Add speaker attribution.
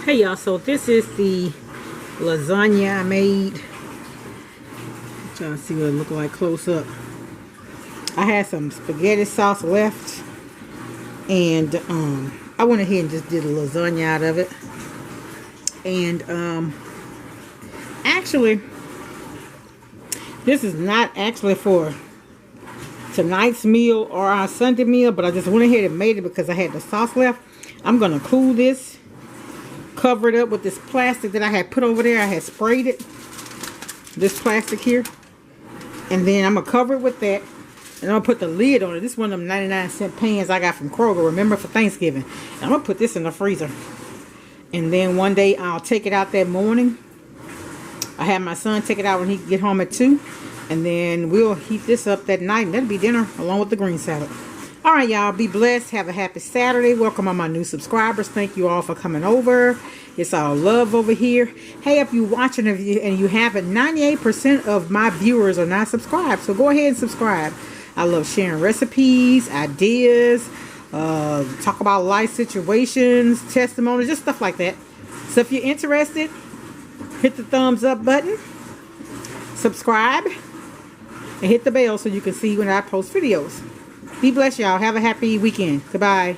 Speaker 1: Hey y'all, so this is the lasagna I made. Trying to see what it look like close up. I had some spaghetti sauce left, and I went ahead and just did a lasagna out of it. And actually, this is not actually for tonight's meal or our Sunday meal, but I just went ahead and made it because I had the sauce left. I'm gonna cool this, cover it up with this plastic that I had put over there. I had sprayed it, this plastic here, and then I'm gonna cover it with that, and I'm gonna put the lid on it. This is one of them 99-cent pans I got from Kroger, remember, for Thanksgiving. And I'm gonna put this in the freezer, and then one day I'll take it out that morning. I have my son take it out when he get home at 2, and then we'll heat this up that night, and that'll be dinner along with the green salad. All right, y'all, be blessed. Have a happy Saturday. Welcome all my new subscribers. Thank you all for coming over. It's all love over here. Hey, if you're watching and you haven't, 98% of my viewers are not subscribed, so go ahead and subscribe. I love sharing recipes, ideas, talk about life situations, testimonies, just stuff like that. So if you're interested, hit the thumbs up button, subscribe, and hit the bell so you can see when I post videos. Be blessed, y'all. Have a happy weekend. Goodbye.